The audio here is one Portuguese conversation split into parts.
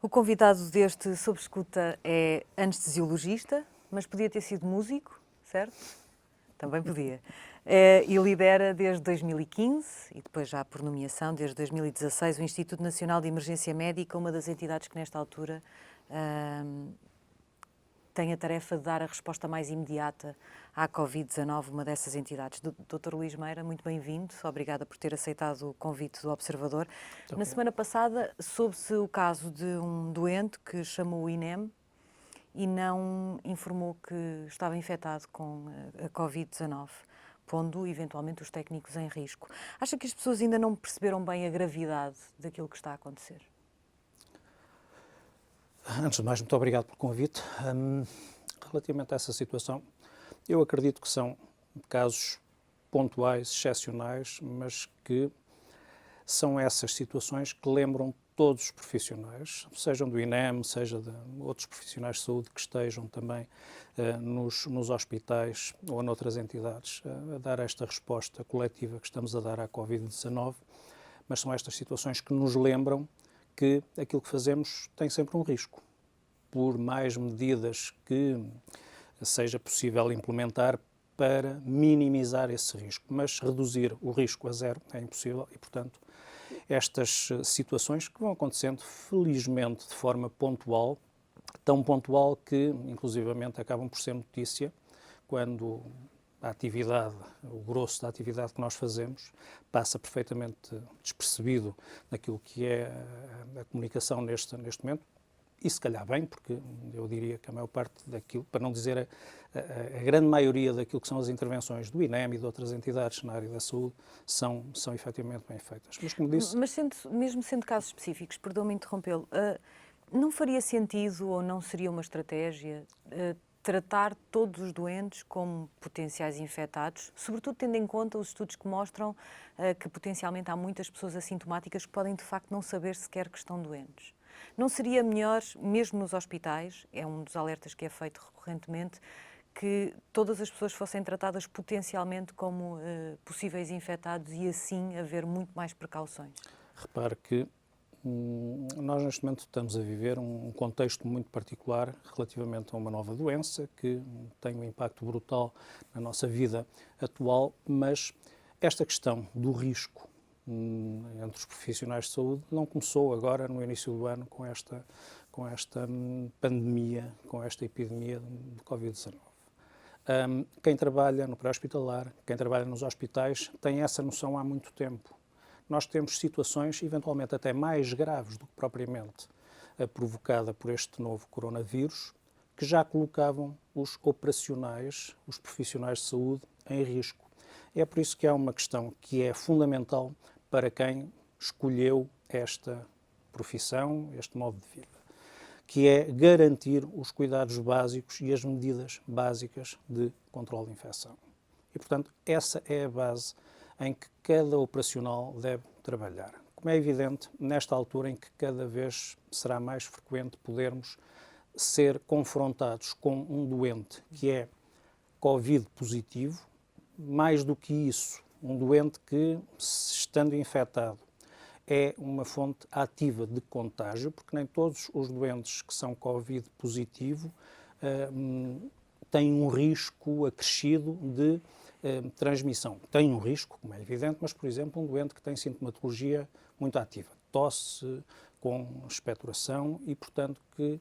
O convidado deste Sob Escuta é anestesiologista, mas podia ter sido músico, certo? Também podia. E lidera desde 2015, e depois já por nomeação, desde 2016, o Instituto Nacional de Emergência Médica, uma das entidades que nesta altura tem a tarefa de dar a resposta mais imediata à Covid-19, uma dessas entidades. Dr. Luís Meira, muito bem-vindo. Obrigada por ter aceitado o convite do Observador. Na semana passada, soube-se o caso de um doente que chamou o INEM e não informou que estava infectado com a Covid-19, pondo eventualmente os técnicos em risco. Acha que as pessoas ainda não perceberam bem a gravidade daquilo que está a acontecer? Antes de mais, muito obrigado pelo convite. Relativamente a essa situação, eu acredito que são casos pontuais, excepcionais, mas que são essas situações que lembram todos os profissionais, sejam do INEM, seja de outros profissionais de saúde que estejam também nos hospitais ou noutras entidades a dar esta resposta coletiva que estamos a dar à Covid-19, mas são estas situações que nos lembram que aquilo que fazemos tem sempre um risco. Por mais medidas que seja possível implementar para minimizar esse risco, mas reduzir o risco a zero é impossível e, portanto, estas situações que vão acontecendo, felizmente, de forma pontual, tão pontual que, inclusivamente, acabam por ser notícia quando a atividade, o grosso da atividade que nós fazemos, passa perfeitamente despercebido naquilo que é a comunicação neste momento, e se calhar bem, porque eu diria que a maior parte daquilo, para não dizer a grande maioria daquilo que são as intervenções do INEM e de outras entidades na área da saúde, são efetivamente bem feitas. Mas, como disse... Mas mesmo sendo casos específicos, perdoe-me interrompê-lo, não faria sentido ou não seria uma estratégia tratar todos os doentes como potenciais infectados, sobretudo tendo em conta os estudos que mostram que potencialmente há muitas pessoas assintomáticas que podem de facto não saber sequer que estão doentes? Não seria melhor, mesmo nos hospitais, é um dos alertas que é feito recorrentemente, que todas as pessoas fossem tratadas potencialmente como possíveis infectados e assim haver muito mais precauções? Repare que nós neste momento estamos a viver um contexto muito particular relativamente a uma nova doença que tem um impacto brutal na nossa vida atual, mas esta questão do risco entre os profissionais de saúde não começou agora no início do ano com esta pandemia, com esta epidemia de Covid-19. Quem trabalha no pré-hospitalar, quem trabalha nos hospitais, tem essa noção há muito tempo. Nós temos situações, eventualmente até mais graves do que propriamente a provocada por este novo coronavírus, que já colocavam os operacionais, os profissionais de saúde, em risco. É por isso que há uma questão que é fundamental para quem escolheu esta profissão, este modo de vida, que é garantir os cuidados básicos e as medidas básicas de controle de infecção. E, portanto, essa é a base em que cada operacional deve trabalhar. Como é evidente, nesta altura em que cada vez será mais frequente podermos ser confrontados com um doente que é Covid positivo, mais do que isso, um doente que, estando infectado, é uma fonte ativa de contágio, porque nem todos os doentes que são Covid positivo têm um risco acrescido de transmissão. Tem um risco, como é evidente, mas, por exemplo, um doente que tem sintomatologia muito ativa, tosse com expectoração e, portanto, que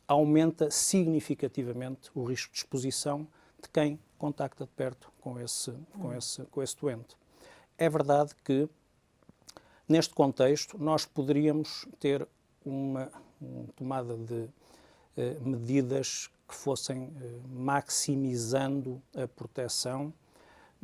aumenta significativamente o risco de exposição de quem contacta de perto com esse doente. É verdade que, neste contexto, nós poderíamos ter uma tomada de medidas que fossem maximizando a proteção,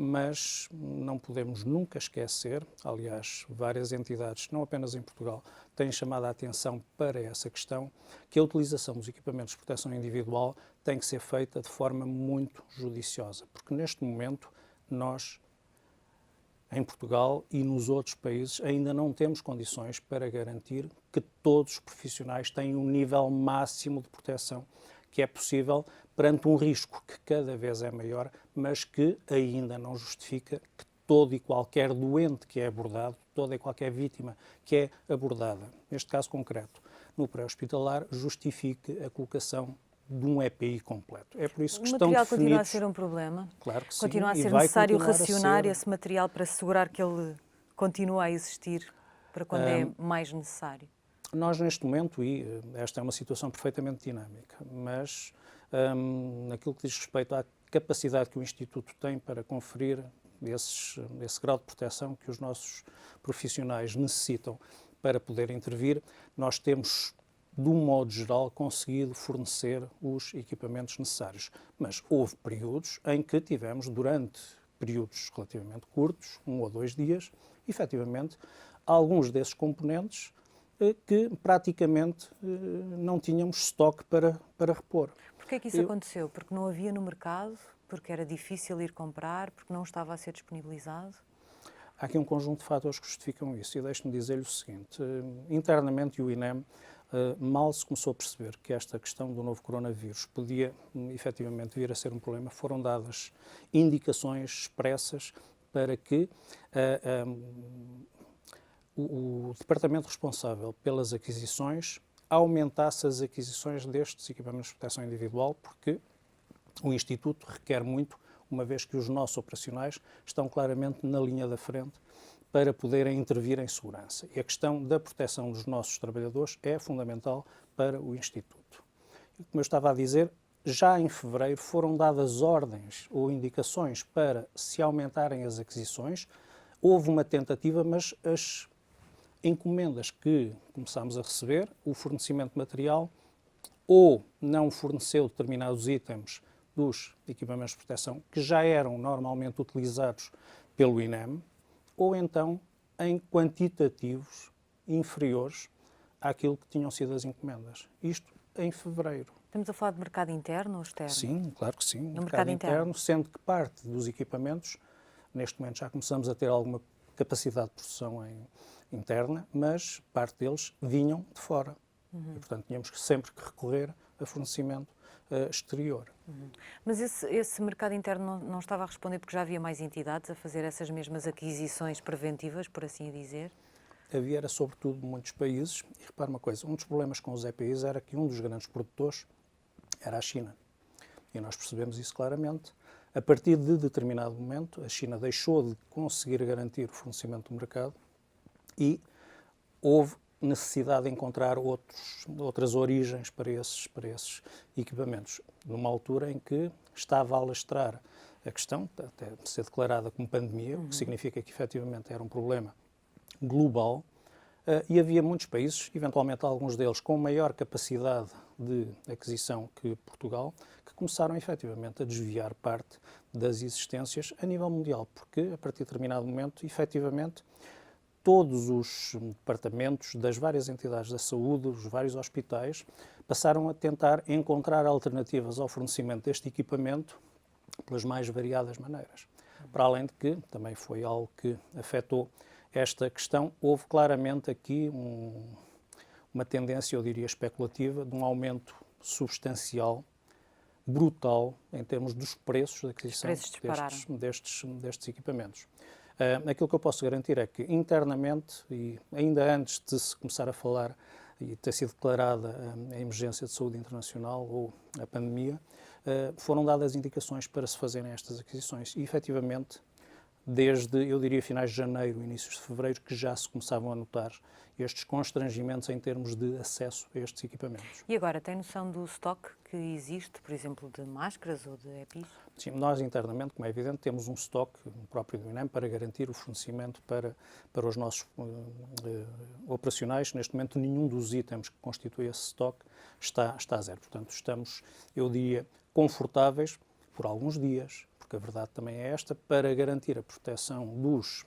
mas não podemos nunca esquecer, aliás, várias entidades, não apenas em Portugal, têm chamado a atenção para essa questão, que a utilização dos equipamentos de proteção individual tem que ser feita de forma muito judiciosa, porque neste momento nós, em Portugal e nos outros países, ainda não temos condições para garantir que todos os profissionais têm um nível máximo de proteção que é possível perante um risco que cada vez é maior, mas que ainda não justifica que todo e qualquer doente que é abordado, toda e qualquer vítima que é abordada, neste caso concreto, no pré-hospitalar justifique a colocação de um EPI completo. É por isso que O estão material definidos... continua a ser um problema? Claro que sim, Continua a e ser vai necessário continuar a racionar ser. esse material para assegurar que ele continua a existir para quando é mais necessário? Nós, neste momento, e esta é uma situação perfeitamente dinâmica, mas naquilo que diz respeito à capacidade que o Instituto tem para conferir esse grau de proteção que os nossos profissionais necessitam para poder intervir, nós temos, de um modo geral, conseguido fornecer os equipamentos necessários. Mas houve períodos em que tivemos, durante períodos relativamente curtos, 1 ou 2 dias, efetivamente, alguns desses componentes que praticamente não tínhamos estoque para repor. Porquê é que isso aconteceu? Porque não havia no mercado? Porque era difícil ir comprar? Porque não estava a ser disponibilizado? Há aqui um conjunto de fatores que justificam isso e deixe-me dizer-lhe o seguinte. Internamente, o INEM mal se começou a perceber que esta questão do novo coronavírus podia efetivamente vir a ser um problema, foram dadas indicações expressas para que o departamento responsável pelas aquisições aumentasse as aquisições destes equipamentos de proteção individual, porque o Instituto requer muito, uma vez que os nossos operacionais estão claramente na linha da frente para poderem intervir em segurança. E a questão da proteção dos nossos trabalhadores é fundamental para o Instituto. E, como eu estava a dizer, já em fevereiro foram dadas ordens ou indicações para se aumentarem as aquisições. Houve uma tentativa, mas as encomendas que começámos a receber, o fornecimento de material, ou não forneceu determinados itens dos equipamentos de proteção que já eram normalmente utilizados pelo INEM, ou então em quantitativos inferiores àquilo que tinham sido as encomendas. Isto em fevereiro. Estamos a falar de mercado interno ou externo? Sim, claro que sim. No mercado interno, sendo que parte dos equipamentos, neste momento já começamos a ter alguma capacidade de produção interna, mas parte deles vinham de fora. E, portanto, tínhamos sempre que recorrer a fornecimento exterior. Mas esse mercado interno não estava a responder porque já havia mais entidades a fazer essas mesmas aquisições preventivas, por assim dizer? Havia, era sobretudo, muitos países, e repare uma coisa, um dos problemas com os EPIs era que um dos grandes produtores era a China. E nós percebemos isso claramente. A partir de determinado momento, a China deixou de conseguir garantir o fornecimento do mercado e houve necessidade de encontrar outras origens para esses equipamentos, numa altura em que estava a alastrar a questão, até ser declarada como pandemia, o que significa que efetivamente era um problema global, e havia muitos países, eventualmente alguns deles com maior capacidade de aquisição que Portugal, que começaram efetivamente a desviar parte das existências a nível mundial, porque a partir de determinado momento, efetivamente, todos os departamentos das várias entidades da saúde, os vários hospitais, passaram a tentar encontrar alternativas ao fornecimento deste equipamento pelas mais variadas maneiras. Para além de que, também foi algo que afetou esta questão, houve claramente aqui uma tendência, eu diria, especulativa, de um aumento substancial, brutal, em termos dos preços de aquisição destes equipamentos. Aquilo que eu posso garantir é que internamente, e ainda antes de se começar a falar e ter sido declarada a emergência de saúde internacional ou a pandemia, foram dadas indicações para se fazerem estas aquisições. E, efetivamente, desde, eu diria, finais de janeiro, inícios de fevereiro, que já se começavam a notar estes constrangimentos em termos de acesso a estes equipamentos. E agora, tem noção do estoque que existe, por exemplo, de máscaras ou de EPIs? Sim, nós internamente, como é evidente, temos um estoque próprio do INEM para garantir o fornecimento para os nossos operacionais. Neste momento, nenhum dos itens que constitui esse estoque está a zero. Portanto, estamos, eu diria, confortáveis por alguns dias, porque a verdade também é esta, para garantir a proteção dos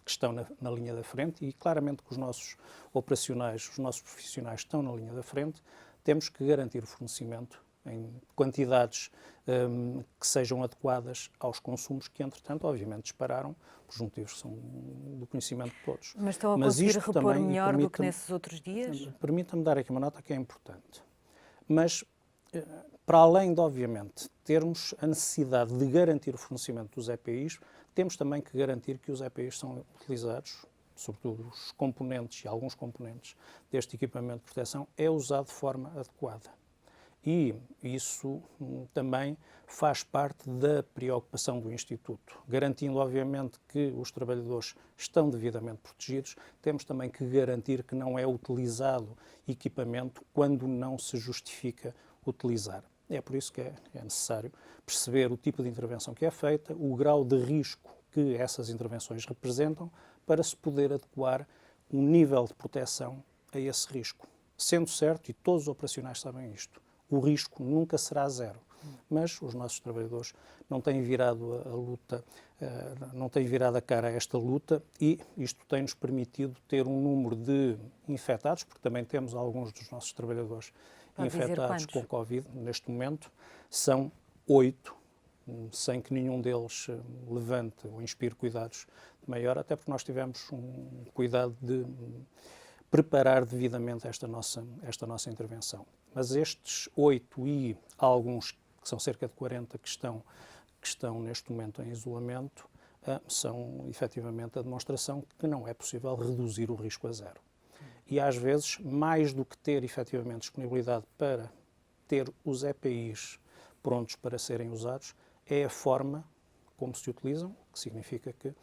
que estão na linha da frente, e claramente que os nossos operacionais, os nossos profissionais estão na linha da frente, temos que garantir o fornecimento em quantidades que sejam adequadas aos consumos que, entretanto, obviamente dispararam, por motivos que são do conhecimento de todos. Mas estão a conseguir repor melhor do que nesses outros dias? Permita-me dar aqui uma nota que é importante. Mas, para além de, obviamente, termos a necessidade de garantir o fornecimento dos EPIs, temos também que garantir que os EPIs são utilizados sobretudo os componentes e alguns componentes deste equipamento de proteção, é usado de forma adequada. E isso também faz parte da preocupação do Instituto. Garantindo, obviamente, que os trabalhadores estão devidamente protegidos, temos também que garantir que não é utilizado equipamento quando não se justifica utilizar. É por isso que é necessário perceber o tipo de intervenção que é feita, o grau de risco que essas intervenções representam, para se poder adequar um nível de proteção a esse risco. Sendo certo, e todos os operacionais sabem isto, o risco nunca será zero, mas os nossos trabalhadores não têm virado a luta, não têm virado a cara a esta luta, e isto tem-nos permitido ter um número de infectados, porque também temos alguns dos nossos trabalhadores infectados com Covid neste momento, são 8, sem que nenhum deles levante ou inspire cuidados de maior, até porque nós tivemos um cuidado de preparar devidamente esta nossa intervenção. Mas estes 8 e alguns, que são cerca de 40, que estão neste momento em isolamento, são efetivamente a demonstração que não é possível reduzir o risco a zero. E às vezes, mais do que ter efetivamente disponibilidade para ter os EPIs prontos para serem usados, é a forma como se utilizam, que significa que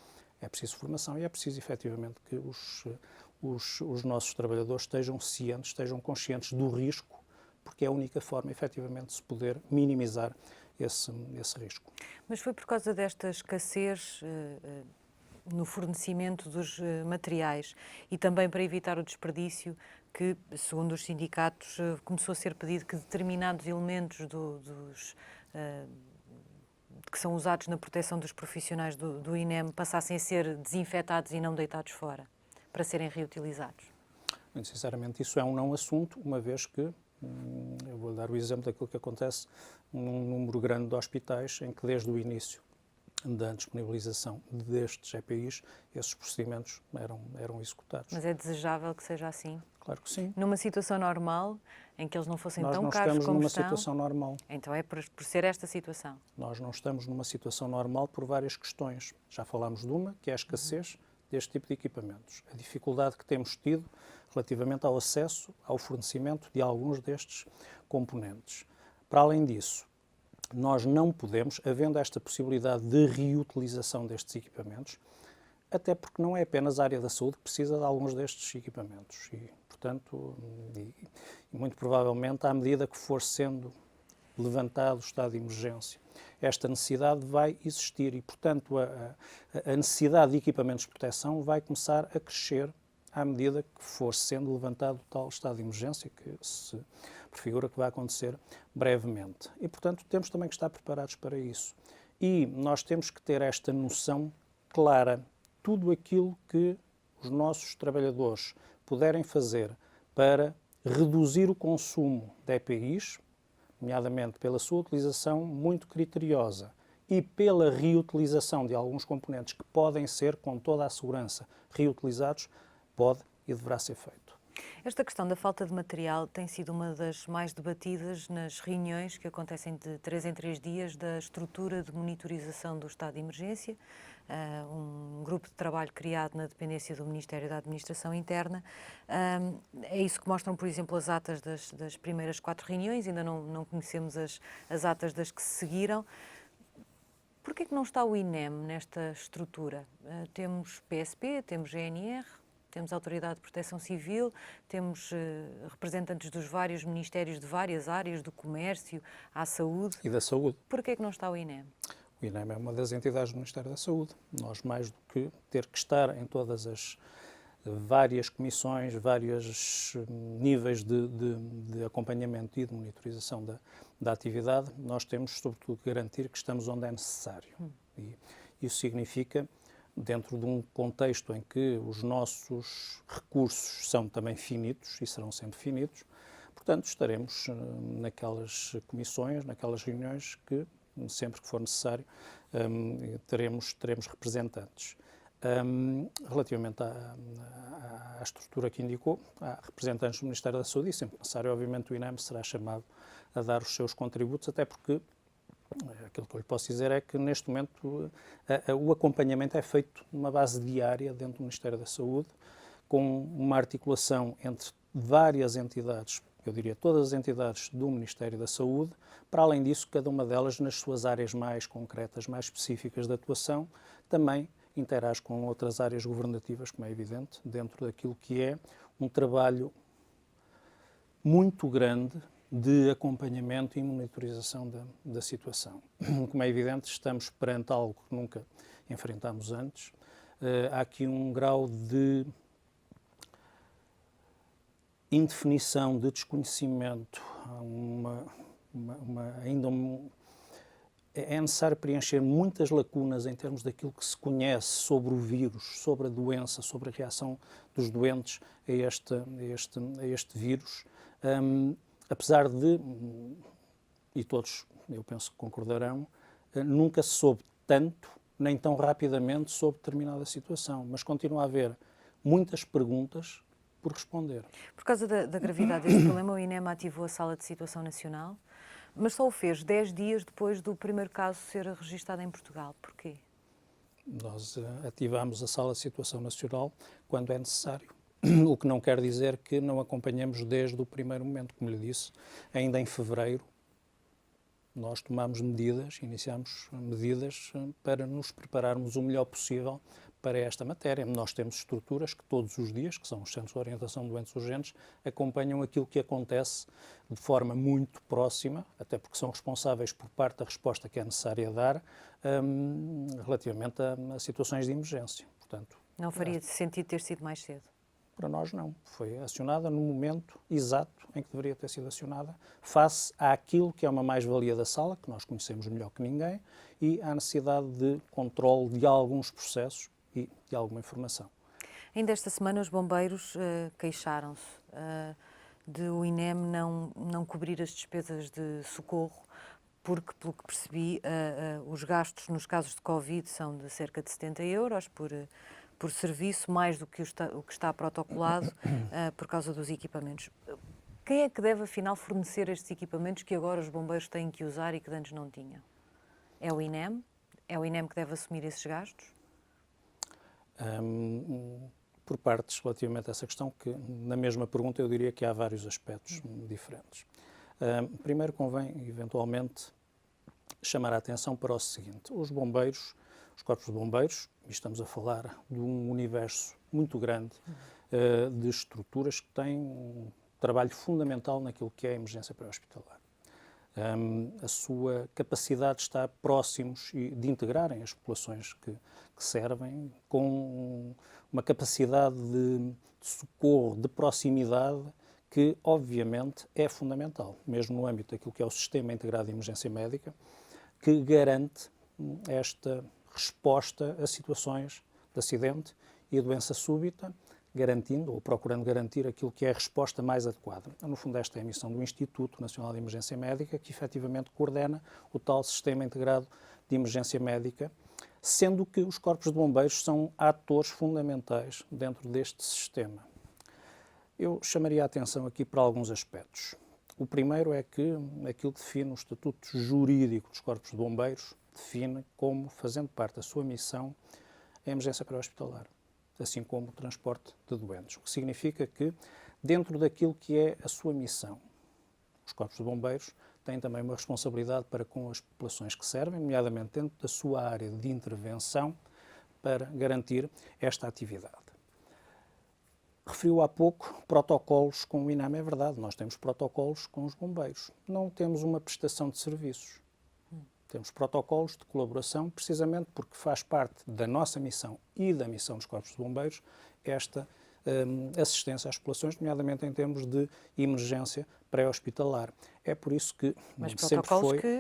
é preciso formação e é preciso efetivamente que os nossos trabalhadores estejam cientes, estejam conscientes do risco, porque é a única forma, efetivamente, de se poder minimizar esse risco. Mas foi por causa desta escassez no fornecimento dos materiais e também para evitar o desperdício que, segundo os sindicatos, começou a ser pedido que determinados elementos que são usados na proteção dos profissionais do INEM passassem a ser desinfetados e não deitados fora, para serem reutilizados? Muito sinceramente, isso é um não assunto, uma vez que, eu vou dar o exemplo daquilo que acontece num número grande de hospitais, em que desde o início da disponibilização destes EPIs, esses procedimentos eram executados. Mas é desejável que seja assim? Claro que sim. Numa situação normal, em que eles não fossem tão caros como estão? Nós não estamos numa estão, situação normal. então é por ser esta situação? Nós não estamos numa situação normal por várias questões. Já falámos de uma, que é a escassez deste tipo de equipamentos. A dificuldade que temos tido relativamente ao acesso, ao fornecimento de alguns destes componentes. Para além disso, nós não podemos, havendo esta possibilidade de reutilização destes equipamentos, até porque não é apenas a área da saúde que precisa de alguns destes equipamentos. E, portanto, muito provavelmente, à medida que for sendo levantado o estado de emergência, esta necessidade vai existir e, portanto, a necessidade de equipamentos de proteção vai começar a crescer à medida que for sendo levantado o tal estado de emergência, que se prefigura que vai acontecer brevemente. E, portanto, temos também que estar preparados para isso. E nós temos que ter esta noção clara. Tudo aquilo que os nossos trabalhadores puderem fazer para reduzir o consumo de EPIs, nomeadamente pela sua utilização muito criteriosa e pela reutilização de alguns componentes que podem ser, com toda a segurança, reutilizados, pode e deverá ser feito. Esta questão da falta de material tem sido uma das mais debatidas nas reuniões que acontecem de 3 em 3 dias da estrutura de monitorização do estado de emergência, um grupo de trabalho criado na dependência do Ministério da Administração Interna. É isso que mostram, por exemplo, as atas das primeiras 4 reuniões, ainda não conhecemos as atas das que se seguiram. Porquê é que não está o INEM nesta estrutura? Temos PSP, temos GNR, temos a Autoridade de Proteção Civil, temos representantes dos vários ministérios de várias áreas, do comércio, à saúde. E da saúde. Porquê é que não está o INEM? O INEM é uma das entidades do Ministério da Saúde. Nós, mais do que ter que estar em todas as várias comissões, vários níveis de acompanhamento e de monitorização da atividade, nós temos, sobretudo, que garantir que estamos onde é necessário. E isso significa, dentro de um contexto em que os nossos recursos são também finitos e serão sempre finitos, portanto, estaremos naquelas comissões, naquelas reuniões que, sempre que for necessário, teremos representantes. Relativamente à estrutura que indicou, há representantes do Ministério da Saúde e, sempre necessário, obviamente, o INEM será chamado a dar os seus contributos, até porque Aquilo que eu lhe posso dizer é que, neste momento, o acompanhamento é feito numa base diária dentro do Ministério da Saúde, com uma articulação entre várias entidades, eu diria todas as entidades do Ministério da Saúde. Para além disso, cada uma delas, nas suas áreas mais concretas, mais específicas de atuação, também interage com outras áreas governativas, como é evidente, dentro daquilo que é um trabalho muito grande de acompanhamento e monitorização da situação. Como é evidente, estamos perante algo que nunca enfrentámos antes. Há aqui um grau de indefinição, de desconhecimento, é necessário preencher muitas lacunas em termos daquilo que se conhece sobre o vírus, sobre a doença, sobre a reação dos doentes a este vírus. Apesar de, e todos eu penso que concordarão, nunca se soube tanto, nem tão rapidamente sobre determinada situação, mas continua a haver muitas perguntas por responder. Por causa da gravidade deste problema, o INEM ativou a Sala de Situação Nacional, mas só o fez 10 dias depois do primeiro caso ser registado em Portugal. Porquê? Nós ativamos a Sala de Situação Nacional quando é necessário, o que não quer dizer que não acompanhamos desde o primeiro momento. Como lhe disse, ainda em fevereiro, nós tomamos medidas, iniciamos medidas para nos prepararmos o melhor possível para esta matéria. Nós temos estruturas que todos os dias, que são os Centros de Orientação de Doentes Urgentes, acompanham aquilo que acontece de forma muito próxima, até porque são responsáveis por parte da resposta que é necessária dar relativamente a situações de emergência. Portanto, não faria sentido ter sido mais cedo? Para nós não. Foi acionada no momento exato em que deveria ter sido acionada, face àquilo que é uma mais-valia da sala, que nós conhecemos melhor que ninguém, e à necessidade de controle de alguns processos e de alguma informação. Ainda esta semana os bombeiros queixaram-se de o INEM não cobrir as despesas de socorro, porque, pelo que percebi, os gastos nos casos de Covid são de cerca de 70 euros por serviço, mais do que o que está protocolado por causa dos equipamentos. Quem é que deve, afinal, fornecer estes equipamentos que agora os bombeiros têm que usar e que antes não tinham? É o INEM? É o INEM que deve assumir esses gastos? Por partes, relativamente a essa questão, que na mesma pergunta eu diria que há vários aspectos diferentes. Primeiro convém, eventualmente, chamar a atenção para o seguinte: os bombeiros, os corpos de bombeiros, e estamos a falar de um universo muito grande de estruturas que têm um trabalho fundamental naquilo que é a emergência pré-hospitalar. A sua capacidade de estar próximos e de integrarem as populações que servem, com uma capacidade de socorro, de proximidade, que obviamente é fundamental, mesmo no âmbito daquilo que é o Sistema Integrado de Emergência Médica, que garante esta resposta a situações de acidente e doença súbita, garantindo ou procurando garantir aquilo que é a resposta mais adequada. No fundo, esta é a missão do Instituto Nacional de Emergência Médica, que efetivamente coordena o tal Sistema Integrado de Emergência Médica, sendo que os corpos de bombeiros são atores fundamentais dentro deste sistema. Eu chamaria a atenção aqui para alguns aspectos. O primeiro é que aquilo que define o estatuto jurídico dos corpos de bombeiros define como fazendo parte da sua missão a emergência pré-hospitalar, assim como o transporte de doentes. O que significa que, dentro daquilo que é a sua missão, os corpos de bombeiros têm também uma responsabilidade para com as populações que servem, nomeadamente dentro da sua área de intervenção, para garantir esta atividade. Referiu há pouco protocolos com o INEM. É verdade, nós temos protocolos com os bombeiros. Não temos uma prestação de serviços. Temos protocolos de colaboração, precisamente porque faz parte da nossa missão e da missão dos corpos de bombeiros esta assistência às populações, nomeadamente em termos de emergência pré-hospitalar. É por isso que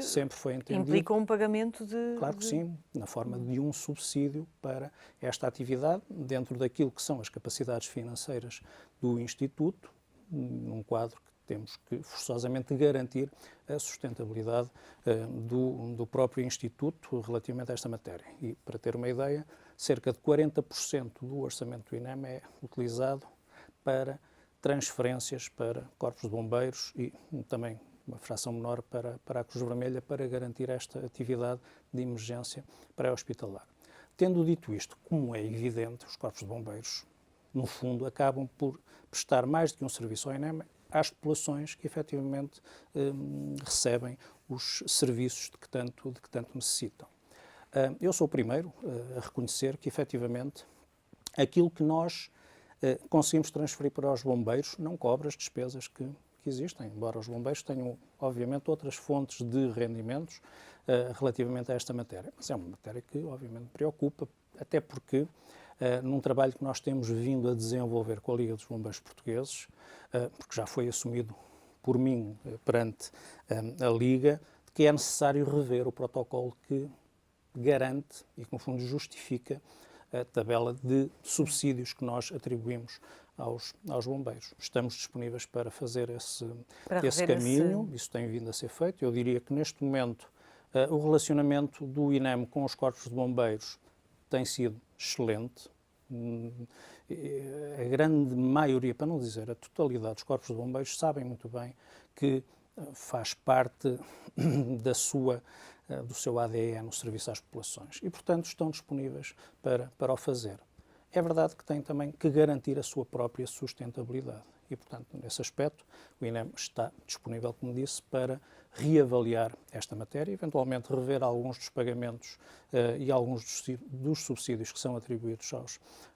sempre foi entendido. Implicam um pagamento de... Claro que sim, na forma de um subsídio para esta atividade, dentro daquilo que são as capacidades financeiras do Instituto, num quadro que temos que forçosamente garantir a sustentabilidade do próprio Instituto relativamente a esta matéria. E, para ter uma ideia, cerca de 40% do orçamento do INEM é utilizado para transferências para corpos de bombeiros e também uma fração menor para a Cruz Vermelha, para garantir esta atividade de emergência pré-hospitalar. Tendo dito isto, como é evidente, os corpos de bombeiros, no fundo, acabam por prestar mais do que um serviço ao INEM às populações que efetivamente recebem os serviços de que tanto necessitam. Eu sou o primeiro a reconhecer que efetivamente aquilo que nós conseguimos transferir para os bombeiros não cobre as despesas que existem, embora os bombeiros tenham, obviamente, outras fontes de rendimentos relativamente a esta matéria. Mas é uma matéria que, obviamente, preocupa, até porque, num trabalho que nós temos vindo a desenvolver com a Liga dos Bombeiros Portugueses, porque já foi assumido por mim perante a Liga, que é necessário rever o protocolo que garante e que, no fundo, justifica a tabela de subsídios que nós atribuímos aos bombeiros. Estamos disponíveis para fazer esse caminho, isso tem vindo a ser feito. Eu diria que, neste momento, o relacionamento do INEM com os corpos de bombeiros tem sido excelente. A grande maioria, para não dizer a totalidade dos corpos de bombeiros, sabem muito bem que faz parte do seu ADN o serviço às populações e, portanto, estão disponíveis para o fazer. É verdade que têm também que garantir a sua própria sustentabilidade e, portanto, nesse aspecto, o INEM está disponível, como disse, para reavaliar esta matéria, eventualmente rever alguns dos pagamentos e alguns dos subsídios que são atribuídos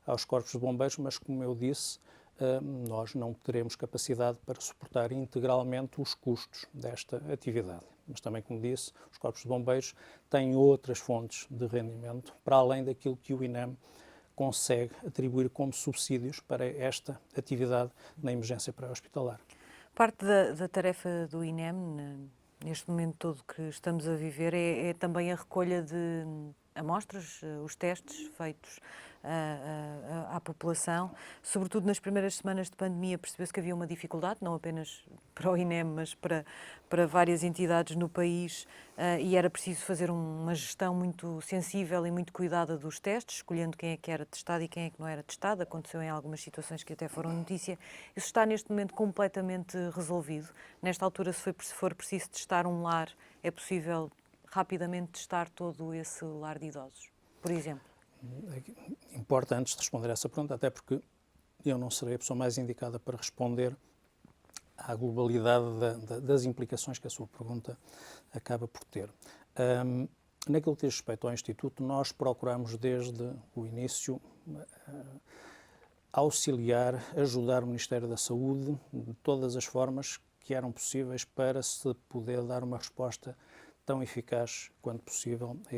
aos corpos de bombeiros, mas, como eu disse, nós não teremos capacidade para suportar integralmente os custos desta atividade. Mas também, como disse, os corpos de bombeiros têm outras fontes de rendimento, para além daquilo que o INEM consegue atribuir como subsídios para esta atividade na emergência pré-hospitalar. Parte da tarefa do INEM, neste momento todo que estamos a viver, é também a recolha de amostras, os testes feitos à população. Sobretudo nas primeiras semanas de pandemia percebeu-se que havia uma dificuldade, não apenas para o INEM, mas para várias entidades no país, e era preciso fazer uma gestão muito sensível e muito cuidada dos testes, escolhendo quem é que era testado e quem é que não era testado. Aconteceu em algumas situações que até foram notícia. Isso está neste momento completamente resolvido. Nesta altura, se for preciso testar um lar, é possível rapidamente testar todo esse lar de idosos, por exemplo? Importa, antes de responder a essa pergunta, até porque eu não serei a pessoa mais indicada para responder à globalidade das implicações que a sua pergunta acaba por ter. Naquilo que diz respeito ao Instituto, nós procuramos desde o início auxiliar, ajudar o Ministério da Saúde de todas as formas que eram possíveis para se poder dar uma resposta tão eficaz quanto possível a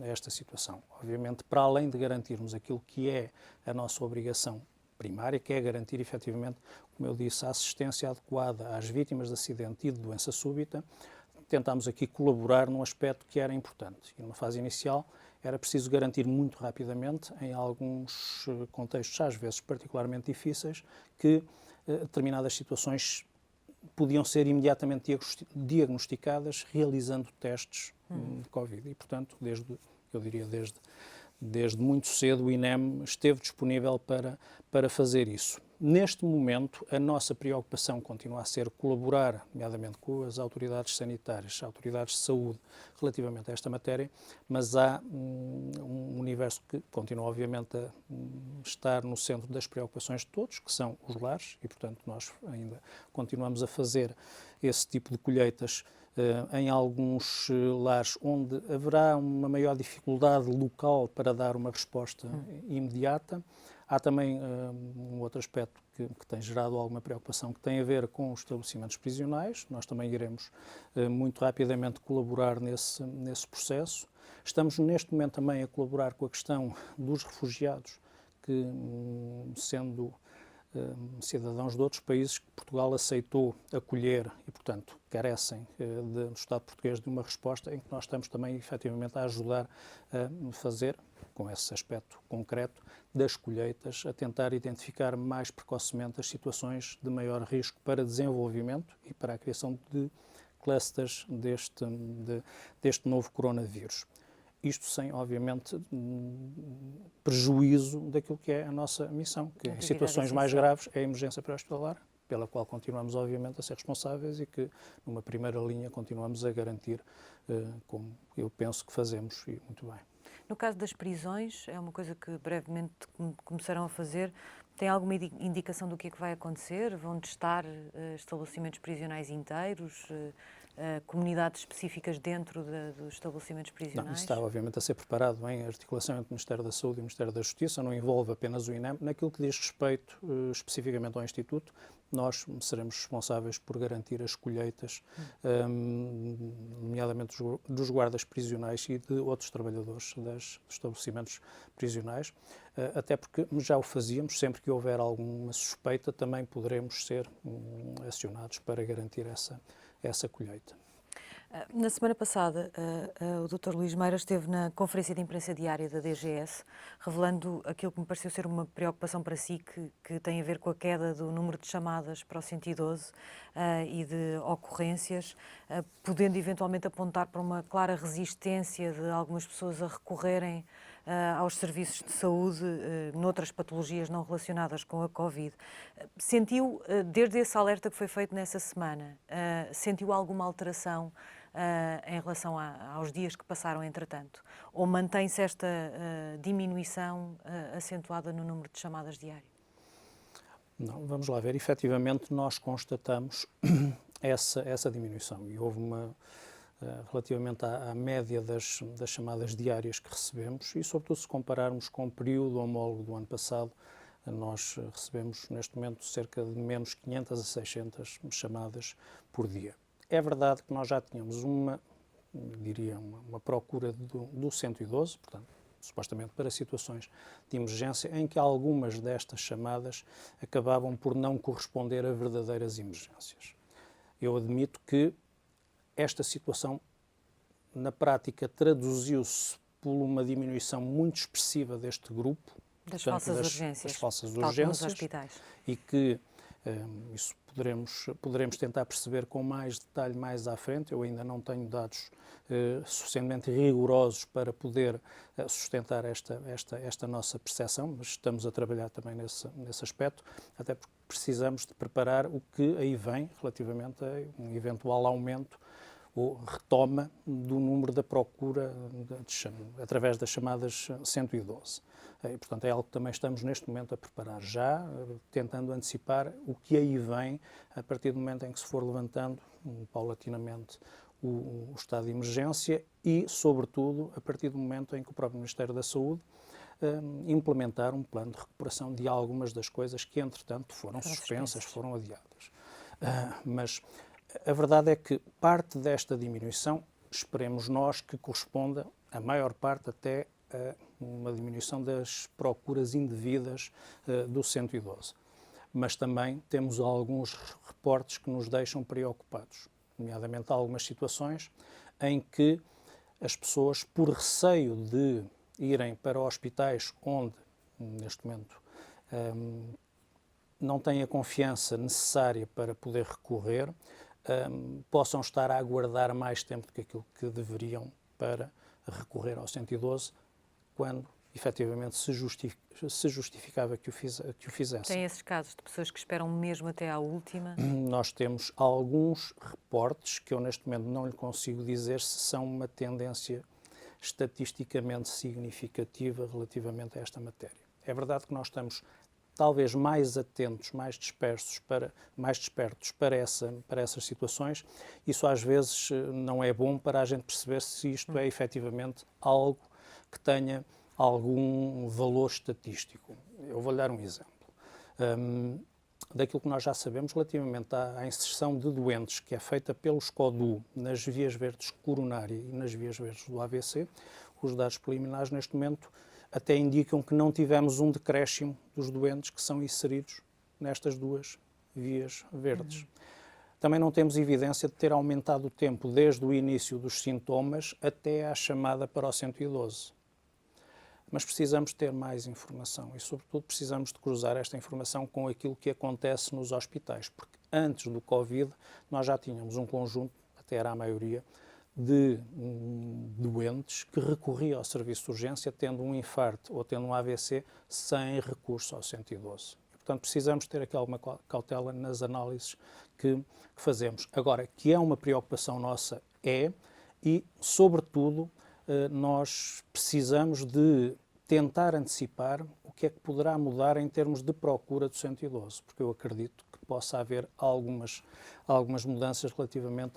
esta situação. Obviamente, para além de garantirmos aquilo que é a nossa obrigação primária, que é garantir efetivamente, como eu disse, a assistência adequada às vítimas de acidente e de doença súbita, tentámos aqui colaborar num aspecto que era importante. E numa fase inicial era preciso garantir muito rapidamente, em alguns contextos às vezes particularmente difíceis, que determinadas situações podiam ser imediatamente diagnosticadas realizando testes de Covid. E, portanto, desde muito cedo o INEM esteve disponível para fazer isso. Neste momento, a nossa preocupação continua a ser colaborar, nomeadamente com as autoridades sanitárias, autoridades de saúde, relativamente a esta matéria, mas há um universo que continua, obviamente, a estar no centro das preocupações de todos, que são os lares, e, portanto, nós ainda continuamos a fazer esse tipo de colheitas em alguns lares onde haverá uma maior dificuldade local para dar uma resposta imediata. Há também um outro aspecto que tem gerado alguma preocupação, que tem a ver com os estabelecimentos prisionais. Nós também iremos muito rapidamente colaborar nesse processo. Estamos neste momento também a colaborar com a questão dos refugiados, que sendo cidadãos de outros países que Portugal aceitou acolher e, portanto, carecem do Estado português de uma resposta em que nós estamos também, efetivamente, a ajudar a fazer, com esse aspecto concreto, das colheitas, a tentar identificar mais precocemente as situações de maior risco para desenvolvimento e para a criação de clusters deste novo coronavírus. Isto sem, obviamente, prejuízo daquilo que é a nossa missão, que em situações mais graves é a emergência pré-hospitalar pela qual continuamos, obviamente, a ser responsáveis e que, numa primeira linha, continuamos a garantir, como eu penso que fazemos, e muito bem. No caso das prisões, é uma coisa que brevemente começaram a fazer. Tem alguma indicação do que é que vai acontecer? Vão testar estabelecimentos prisionais inteiros, comunidades específicas dentro dos estabelecimentos prisionais? Não, isso está, obviamente, a ser preparado em articulação entre o Ministério da Saúde e o Ministério da Justiça, não envolve apenas o INEM. Naquilo que diz respeito especificamente ao Instituto, nós seremos responsáveis por garantir as colheitas, nomeadamente dos guardas prisionais e de outros trabalhadores dos estabelecimentos prisionais, até porque já o fazíamos, sempre que houver alguma suspeita, também poderemos ser acionados para garantir essa colheita. Na semana passada, o Dr. Luís Meira esteve na conferência de imprensa diária da DGS, revelando aquilo que me pareceu ser uma preocupação para si, que tem a ver com a queda do número de chamadas para o 112 e de ocorrências, podendo eventualmente apontar para uma clara resistência de algumas pessoas a recorrerem aos serviços de saúde noutras patologias não relacionadas com a Covid. Sentiu, desde esse alerta que foi feito nessa semana, sentiu alguma alteração em relação aos dias que passaram entretanto? Ou mantém-se esta diminuição acentuada no número de chamadas diárias? Não, vamos lá ver. Efetivamente, nós constatamos essa diminuição e houve relativamente à média das chamadas diárias que recebemos e, sobretudo, se compararmos com o período homólogo do ano passado, nós recebemos, neste momento, cerca de menos 500 a 600 chamadas por dia. É verdade que nós já tínhamos uma procura do 112, portanto, supostamente para situações de emergência, em que algumas destas chamadas acabavam por não corresponder a verdadeiras emergências. Eu admito que esta situação, na prática, traduziu-se por uma diminuição muito expressiva deste grupo, das portanto, falsas urgências, das falsas tal como nos urgências, hospitais. E que isso poderemos tentar perceber com mais detalhe mais à frente. Eu ainda não tenho dados suficientemente rigorosos para poder sustentar esta nossa percepção, mas estamos a trabalhar também nesse aspecto, até porque precisamos de preparar o que aí vem relativamente a um eventual aumento ou retoma do número da procura através das chamadas 112. E, portanto, é algo que também estamos neste momento a preparar já, tentando antecipar o que aí vem a partir do momento em que se for levantando paulatinamente o estado de emergência e, sobretudo, a partir do momento em que o próprio Ministério da Saúde implementar um plano de recuperação de algumas das coisas que, entretanto, foram suspensas, foram adiadas. Mas a verdade é que parte desta diminuição, esperemos nós que corresponda, a maior parte até a uma diminuição das procuras indevidas do 112. Mas também temos alguns reportes que nos deixam preocupados, nomeadamente algumas situações em que as pessoas, por receio de irem para hospitais onde, neste momento, não têm a confiança necessária para poder recorrer, possam estar a aguardar mais tempo do que aquilo que deveriam para recorrer ao 112, quando efetivamente se justificava que o fizessem. Tem esses casos de pessoas que esperam mesmo até à última? Nós temos alguns reportes que eu neste momento não lhe consigo dizer se são uma tendência estatisticamente significativa relativamente a esta matéria. É verdade que nós estamos talvez mais atentos, mais despertos para essas situações. Isso às vezes não é bom para a gente perceber se isto é efetivamente algo que tenha algum valor estatístico. Eu vou-lhe dar um exemplo. Daquilo que nós já sabemos relativamente à inserção de doentes que é feita pelos CODU nas vias verdes coronária e nas vias verdes do AVC, os dados preliminares neste momento até indicam que não tivemos um decréscimo dos doentes que são inseridos nestas duas vias verdes. Também não temos evidência de ter aumentado o tempo desde o início dos sintomas até à chamada para o 112. Mas precisamos ter mais informação e, sobretudo, precisamos de cruzar esta informação com aquilo que acontece nos hospitais, porque antes do Covid nós já tínhamos um conjunto, até era a maioria, de doentes que recorriam ao serviço de urgência tendo um infarto ou tendo um AVC sem recurso ao 112. portanto, precisamos ter aqui alguma cautela nas análises que fazemos. Agora, que é uma preocupação nossa, e, sobretudo, nós precisamos de tentar antecipar o que é que poderá mudar em termos de procura do 112, porque eu acredito que possa haver algumas mudanças relativamente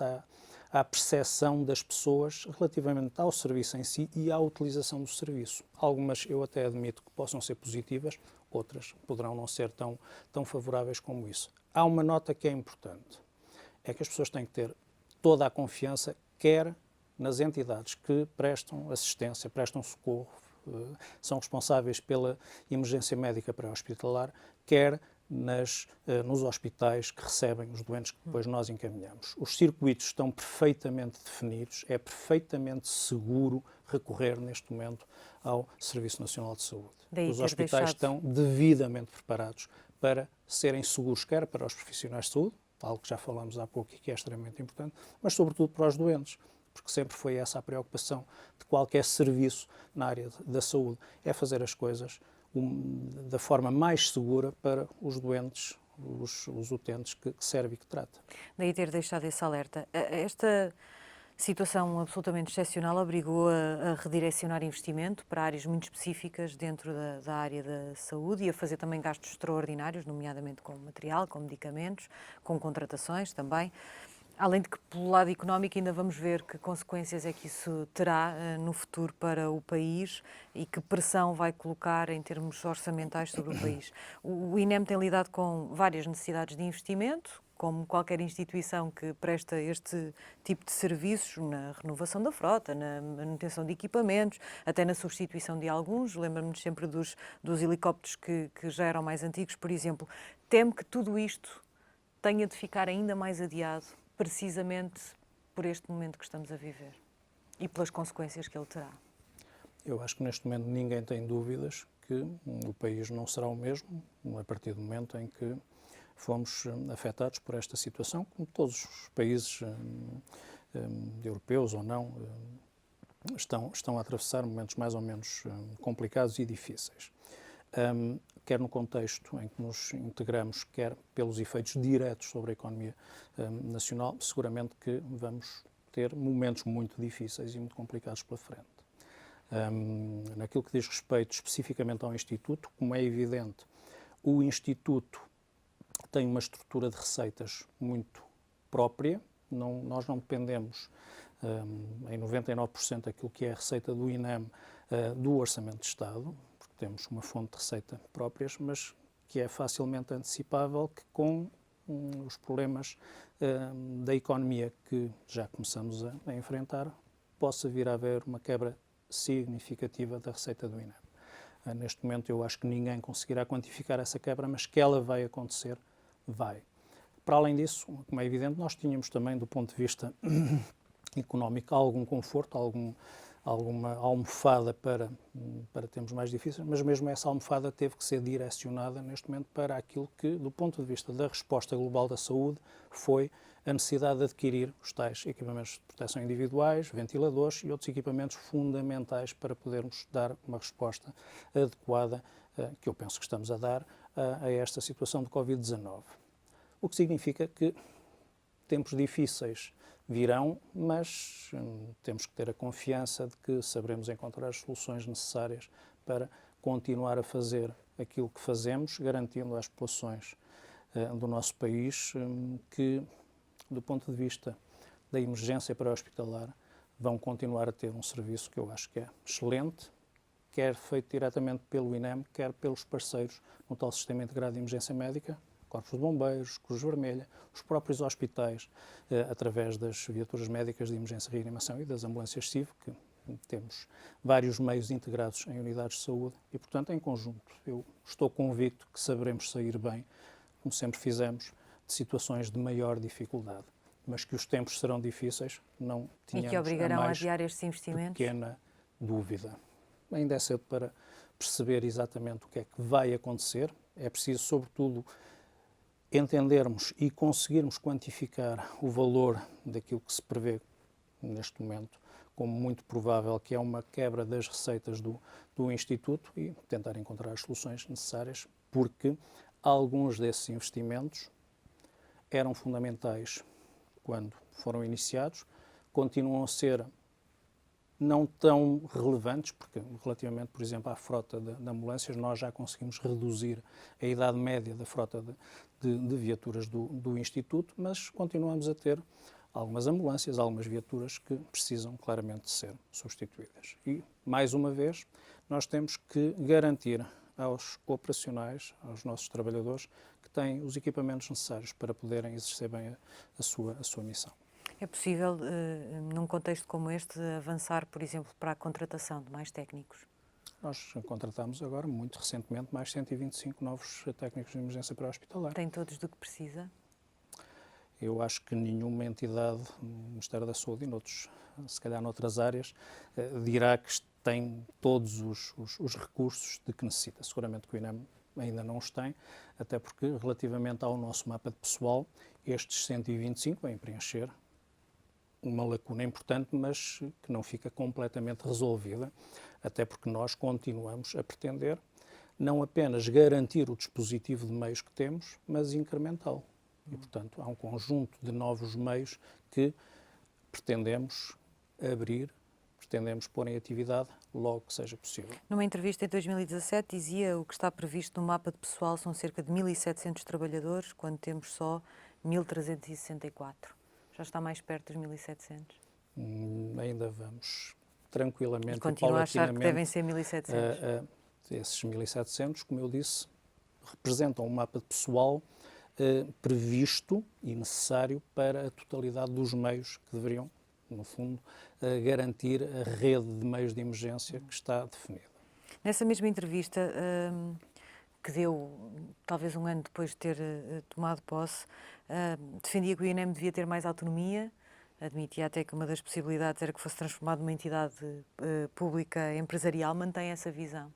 à percepção das pessoas relativamente ao serviço em si e à utilização do serviço. Algumas eu até admito que possam ser positivas, outras poderão não ser tão favoráveis como isso. Há uma nota que é importante, é que as pessoas têm que ter toda a confiança, quer nas entidades que prestam assistência, prestam socorro, são responsáveis pela emergência médica pré-hospitalar, quer nos hospitais que recebem os doentes que depois nós encaminhamos. Os circuitos estão perfeitamente definidos, é perfeitamente seguro recorrer neste momento ao Serviço Nacional de Saúde. Os hospitais estão devidamente preparados para serem seguros, quer para os profissionais de saúde, algo que já falamos há pouco e que é extremamente importante, mas sobretudo para os doentes, porque sempre foi essa a preocupação de qualquer serviço na área da saúde, é fazer as coisas da forma mais segura para os doentes, os utentes que serve e que trata. Daí ter deixado esse alerta. Esta situação absolutamente excepcional obrigou a redirecionar investimento para áreas muito específicas dentro da área da saúde e a fazer também gastos extraordinários, nomeadamente com material, com medicamentos, com contratações também. Além de que, pelo lado económico, ainda vamos ver que consequências é que isso terá no futuro para o país e que pressão vai colocar em termos orçamentais sobre o país. O INEM tem lidado com várias necessidades de investimento, como qualquer instituição que presta este tipo de serviços, na renovação da frota, na manutenção de equipamentos, até na substituição de alguns. Lembro-me sempre dos helicópteros que já eram mais antigos, por exemplo. Temo que tudo isto tenha de ficar ainda mais adiado, precisamente por este momento que estamos a viver e pelas consequências que ele terá. Eu acho que neste momento ninguém tem dúvidas que o país não será o mesmo a partir do momento em que fomos afetados por esta situação, como todos os países europeus ou não estão a atravessar momentos mais ou menos complicados e difíceis. Quer no contexto em que nos integramos, quer pelos efeitos diretos sobre a economia nacional, seguramente que vamos ter momentos muito difíceis e muito complicados pela frente. Naquilo que diz respeito especificamente ao Instituto, como é evidente, o Instituto tem uma estrutura de receitas muito própria, nós não dependemos em 99% daquilo que é a receita do INEM do Orçamento de Estado, temos uma fonte de receita próprias, mas que é facilmente antecipável que com os problemas da economia que já começamos a enfrentar, possa vir a haver uma quebra significativa da receita do INEM. Neste momento eu acho que ninguém conseguirá quantificar essa quebra, mas que ela vai acontecer, vai. Para além disso, como é evidente, nós tínhamos também, do ponto de vista económico, algum conforto, alguma almofada para tempos mais difíceis, mas mesmo essa almofada teve que ser direcionada neste momento para aquilo que, do ponto de vista da resposta global da saúde, foi a necessidade de adquirir os tais equipamentos de proteção individuais, ventiladores e outros equipamentos fundamentais para podermos dar uma resposta adequada, que eu penso que estamos a dar, a esta situação de Covid-19. O que significa que tempos difíceis virão, mas temos que ter a confiança de que saberemos encontrar as soluções necessárias para continuar a fazer aquilo que fazemos, garantindo às populações do nosso país que, do ponto de vista da emergência pré-hospitalar, vão continuar a ter um serviço que eu acho que é excelente, quer feito diretamente pelo INEM, quer pelos parceiros no tal Sistema Integrado de Emergência Médica, Corpos de Bombeiros, Cruz Vermelha, os próprios hospitais, através das viaturas médicas de emergência e reanimação e das ambulâncias CIV, que temos vários meios integrados em unidades de saúde e, portanto, em conjunto, eu estou convicto que saberemos sair bem, como sempre fizemos, de situações de maior dificuldade. Mas que os tempos serão difíceis, não tínhamos e que obrigarão a a adiar estes investimentos? Pequena dúvida. Ainda é cedo para perceber exatamente o que é que vai acontecer. É preciso, sobretudo, entendermos e conseguirmos quantificar o valor daquilo que se prevê neste momento como muito provável que é uma quebra das receitas do Instituto e tentar encontrar as soluções necessárias, porque alguns desses investimentos eram fundamentais quando foram iniciados, continuam a ser não tão relevantes, porque relativamente, por exemplo, à frota de ambulâncias, nós já conseguimos reduzir a idade média da frota de viaturas do Instituto, mas continuamos a ter algumas ambulâncias, algumas viaturas que precisam claramente de ser substituídas. E, mais uma vez, nós temos que garantir aos operacionais, aos nossos trabalhadores, que têm os equipamentos necessários para poderem exercer bem a sua missão. É possível, num contexto como este, avançar, por exemplo, para a contratação de mais técnicos? Nós contratamos agora, muito recentemente, mais 125 novos técnicos de emergência pré-hospitalar. Tem todos do que precisa? Eu acho que nenhuma entidade, o Ministério da Saúde e noutros, se calhar noutras áreas, dirá que tem todos os recursos de que necessita. Seguramente que o INEM ainda não os tem, até porque, relativamente ao nosso mapa de pessoal, estes 125 vêm preencher uma lacuna importante, mas que não fica completamente resolvida, até porque nós continuamos a pretender não apenas garantir o dispositivo de meios que temos, mas incrementá-lo. E, portanto, há um conjunto de novos meios que pretendemos abrir, pretendemos pôr em atividade logo que seja possível. Numa entrevista em 2017 dizia o que está previsto no mapa de pessoal são cerca de 1.700 trabalhadores, quando temos só 1.364. Já está mais perto dos 1.700? Ainda vamos tranquilamente e continua a achar que devem ser 1.700? Esses 1.700, como eu disse, representam um mapa de pessoal previsto e necessário para a totalidade dos meios que deveriam, no fundo, garantir a rede de meios de emergência que está definida. Nessa mesma entrevista, que deu talvez um ano depois de ter tomado posse, defendia que o INEM devia ter mais autonomia, admitia até que uma das possibilidades era que fosse transformado numa entidade pública empresarial. Mantém essa visão?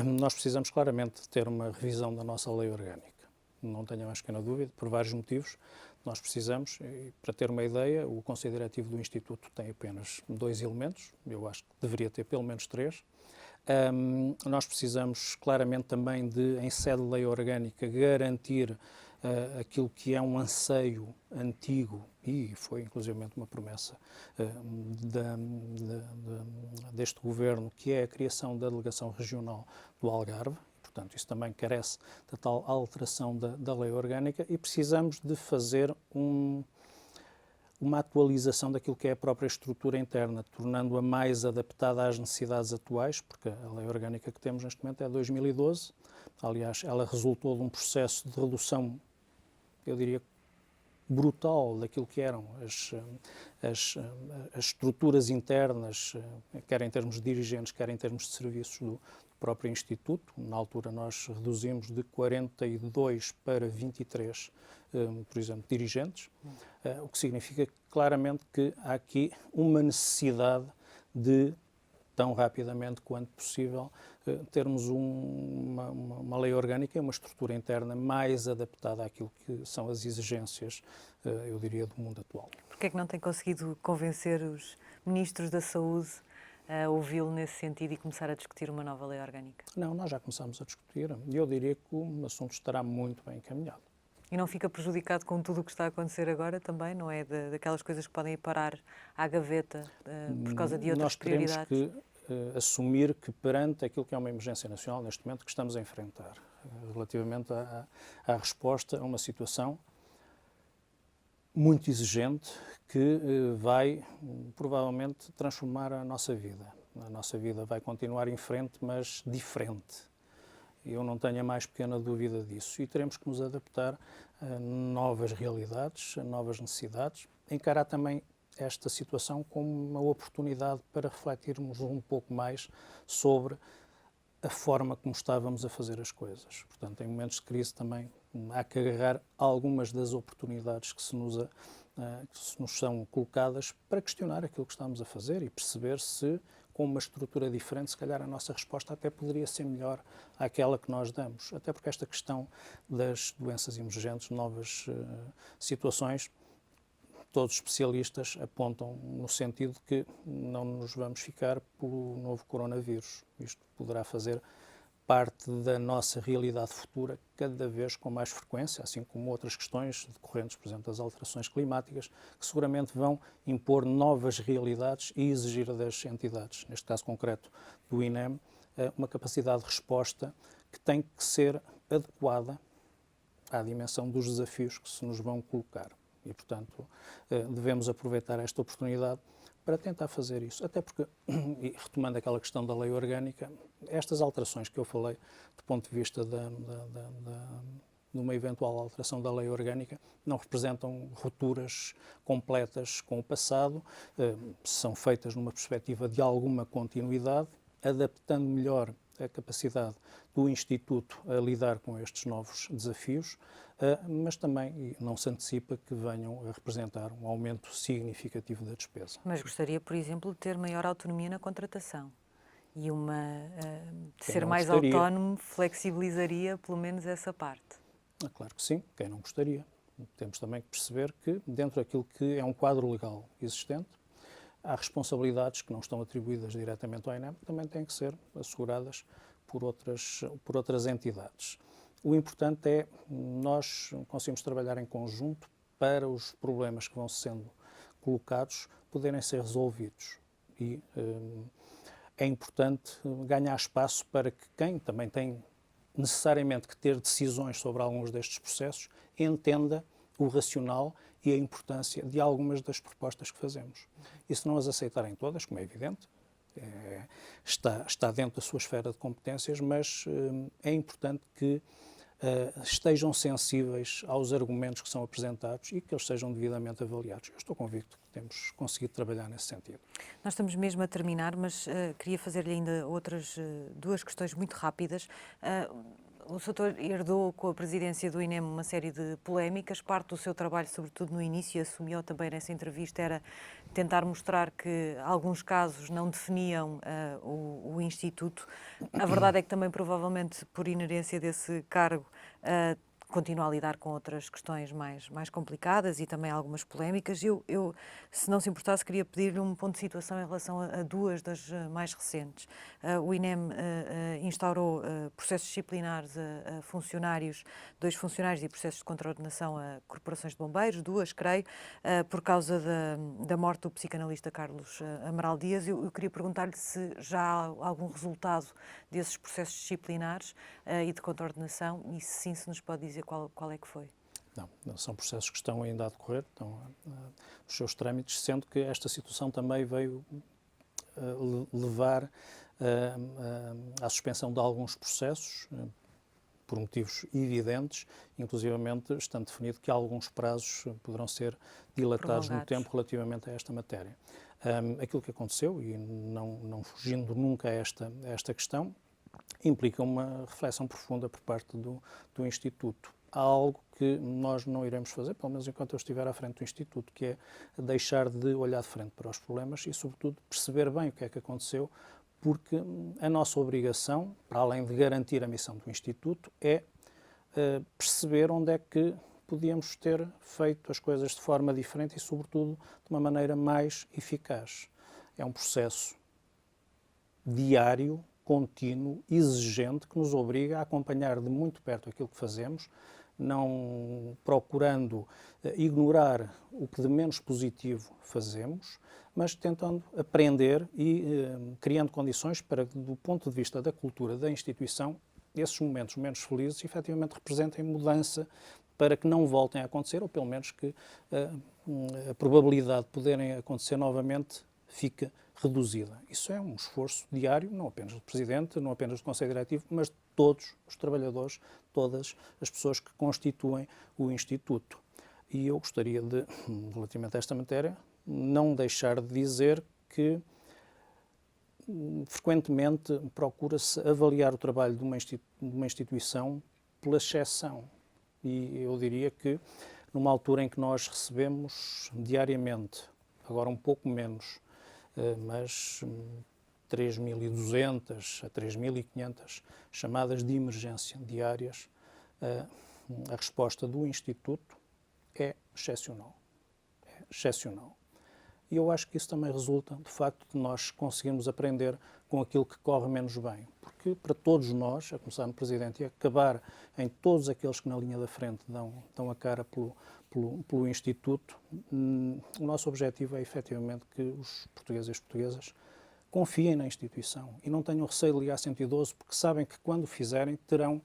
Nós precisamos claramente ter uma revisão da nossa lei orgânica. Não tenha mais pequena dúvida, por vários motivos. Nós precisamos, e para ter uma ideia, o Conselho Diretivo do Instituto tem apenas 2 elementos, eu acho que deveria ter pelo menos 3. Nós precisamos claramente também de, em sede de lei orgânica, garantir aquilo que é um anseio antigo e foi inclusivamente uma promessa deste Governo, que é a criação da Delegação Regional do Algarve. Portanto, isso também carece da tal alteração da lei orgânica e precisamos de fazer uma atualização daquilo que é a própria estrutura interna, tornando-a mais adaptada às necessidades atuais, porque a lei orgânica que temos neste momento é de 2012. Aliás, ela resultou de um processo de redução, eu diria, brutal daquilo que eram as estruturas internas, quer em termos de dirigentes, quer em termos de serviços do próprio Instituto. Na altura nós reduzimos de 42 para 23, por exemplo, dirigentes, o que significa claramente que há aqui uma necessidade de, tão rapidamente quanto possível, termos uma lei orgânica e uma estrutura interna mais adaptada àquilo que são as exigências, eu diria, do mundo atual. Porquê é que não tem conseguido convencer os ministros da Saúde a ouvi-lo nesse sentido e começar a discutir uma nova lei orgânica? Não, nós já começamos a discutir e eu diria que o assunto estará muito bem encaminhado. E não fica prejudicado com tudo o que está a acontecer agora também? Não é daquelas coisas que podem ir parar à gaveta por causa de outras prioridades? Nós teremos que assumir que perante aquilo que é uma emergência nacional neste momento que estamos a enfrentar, relativamente à resposta a uma situação muito exigente que vai provavelmente transformar a nossa vida. A nossa vida vai continuar em frente, mas diferente. Eu não tenho a mais pequena dúvida disso. E teremos que nos adaptar a novas realidades, a novas necessidades, encarar também esta situação como uma oportunidade para refletirmos um pouco mais sobre a forma como estávamos a fazer as coisas. Portanto, em momentos de crise também há que agarrar algumas das oportunidades que se nos são colocadas para questionar aquilo que estamos a fazer e perceber se, com uma estrutura diferente, se calhar a nossa resposta até poderia ser melhor àquela que nós damos. Até porque esta questão das doenças emergentes, novas situações, todos os especialistas apontam no sentido de que não nos vamos ficar pelo novo coronavírus. Isto poderá fazer parte da nossa realidade futura cada vez com mais frequência, assim como outras questões decorrentes, por exemplo, das alterações climáticas, que seguramente vão impor novas realidades e exigir das entidades, neste caso concreto do INEM, uma capacidade de resposta que tem que ser adequada à dimensão dos desafios que se nos vão colocar. E, portanto, devemos aproveitar esta oportunidade para tentar fazer isso. Até porque, e retomando aquela questão da lei orgânica, estas alterações que eu falei, do ponto de vista de uma eventual alteração da lei orgânica, não representam rupturas completas com o passado, são feitas numa perspectiva de alguma continuidade, adaptando melhor a capacidade do Instituto a lidar com estes novos desafios, mas também não se antecipa que venham a representar um aumento significativo da despesa. Mas gostaria, por exemplo, de ter maior autonomia na contratação e de ser mais autónomo flexibilizaria pelo menos essa parte. Claro que sim, quem não gostaria. Temos também que perceber que dentro daquilo que é um quadro legal existente, há responsabilidades que não estão atribuídas diretamente ao INEM, que também têm que ser asseguradas por outras entidades. O importante é nós conseguirmos trabalhar em conjunto para os problemas que vão sendo colocados poderem ser resolvidos. E é importante ganhar espaço para que quem também tem necessariamente que ter decisões sobre alguns destes processos entenda o racional e a importância de algumas das propostas que fazemos. E se não as aceitarem todas, como é evidente, está dentro da sua esfera de competências, mas é importante que estejam sensíveis aos argumentos que são apresentados e que eles sejam devidamente avaliados. Eu estou convicto que temos conseguido trabalhar nesse sentido. Nós estamos mesmo a terminar, mas queria fazer-lhe ainda outras duas questões muito rápidas. O Sr. herdou com a presidência do INEM uma série de polémicas. Parte do seu trabalho, sobretudo no início, e assumiu também nessa entrevista, era tentar mostrar que alguns casos não definiam o Instituto. A verdade é que também, provavelmente, por inerência desse cargo, continua a lidar com outras questões mais complicadas e também algumas polémicas. Eu, se não se importasse, queria pedir-lhe um ponto de situação em relação a duas das mais recentes. O INEM instaurou processos disciplinares a funcionários, 2 funcionários e processos de contraordenação a corporações de bombeiros, 2, creio, por causa da morte do psicanalista Carlos Amaral Dias. Eu queria perguntar-lhe se já há algum resultado desses processos disciplinares e de contraordenação e se sim, se nos pode dizer qual é que foi. Não, são processos que estão ainda a decorrer, estão os seus trâmites, sendo que esta situação também veio levar à suspensão de alguns processos, por motivos evidentes, inclusivamente estando definido que alguns prazos poderão ser dilatados no tempo relativamente a esta matéria. Aquilo que aconteceu, e não fugindo nunca a esta questão, implica uma reflexão profunda por parte do Instituto. Há algo que nós não iremos fazer, pelo menos enquanto eu estiver à frente do Instituto, que é deixar de olhar de frente para os problemas e, sobretudo, perceber bem o que é que aconteceu, porque a nossa obrigação, para além de garantir a missão do Instituto, é perceber onde é que podíamos ter feito as coisas de forma diferente e, sobretudo, de uma maneira mais eficaz. É um processo diário, contínuo, exigente, que nos obriga a acompanhar de muito perto aquilo que fazemos, não procurando ignorar o que de menos positivo fazemos, mas tentando aprender e criando condições para que, do ponto de vista da cultura da instituição, esses momentos menos felizes efetivamente representem mudança para que não voltem a acontecer, ou pelo menos que a probabilidade de poderem acontecer novamente fique reduzida. Isso é um esforço diário, não apenas do Presidente, não apenas do Conselho Diretivo, mas de todos os trabalhadores, todas as pessoas que constituem o Instituto. E eu gostaria de, relativamente a esta matéria, não deixar de dizer que frequentemente procura-se avaliar o trabalho de uma instituição pela exceção. E eu diria que numa altura em que nós recebemos diariamente, agora um pouco menos, mas 3.200 a 3.500 chamadas de emergência diárias, a resposta do Instituto é excepcional. É excepcional. E eu acho que isso também resulta do facto de nós conseguirmos aprender com aquilo que corre menos bem. Porque para todos nós, a começar no Presidente e a acabar em todos aqueles que na linha da frente dão a cara pelo Instituto, o nosso objetivo é efetivamente que os portugueses e as portuguesas confiem na instituição e não tenham receio de ligar 112, porque sabem que quando o fizerem terão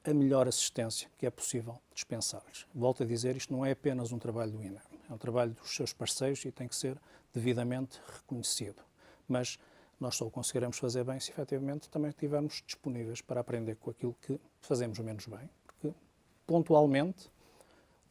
a melhor assistência que é possível dispensar-lhes. Volto a dizer, isto não é apenas um trabalho do INEM, é um trabalho dos seus parceiros e tem que ser devidamente reconhecido. Mas nós só o conseguiremos fazer bem se efetivamente também estivermos disponíveis para aprender com aquilo que fazemos menos bem, porque pontualmente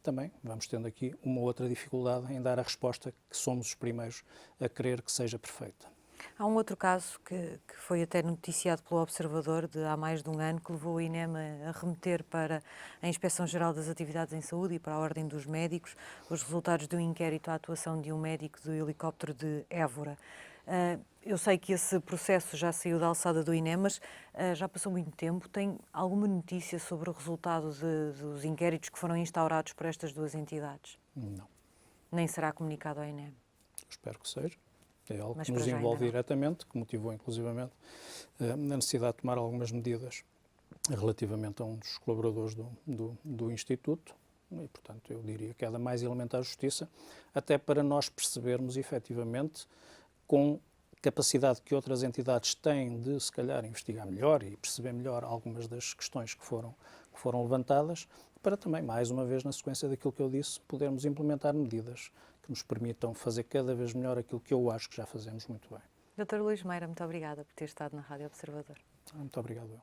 também vamos tendo aqui uma outra dificuldade em dar a resposta que somos os primeiros a querer que seja perfeita. Há um outro caso que foi até noticiado pelo Observador de há mais de um ano, que levou o INEM a remeter para a Inspeção-Geral das Atividades em Saúde e para a Ordem dos Médicos os resultados de um inquérito à atuação de um médico do helicóptero de Évora. Eu sei que esse processo já saiu da alçada do INEM, mas já passou muito tempo. Tem alguma notícia sobre o resultado dos inquéritos que foram instaurados por estas duas entidades? Não. Nem será comunicado ao INEM? Espero que seja. É algo Mas que nos para já envolve ainda não. diretamente, que motivou inclusivamente a necessidade de tomar algumas medidas relativamente a um dos colaboradores do Instituto. E, portanto, eu diria que é da mais elementar justiça, até para nós percebermos efetivamente, com capacidade que outras entidades têm de, se calhar, investigar melhor e perceber melhor algumas das questões que foram levantadas, para também, mais uma vez, na sequência daquilo que eu disse, podermos implementar medidas que nos permitam fazer cada vez melhor aquilo que eu acho que já fazemos muito bem. Dr. Luís Meira, muito obrigada por ter estado na Rádio Observador. Muito obrigado.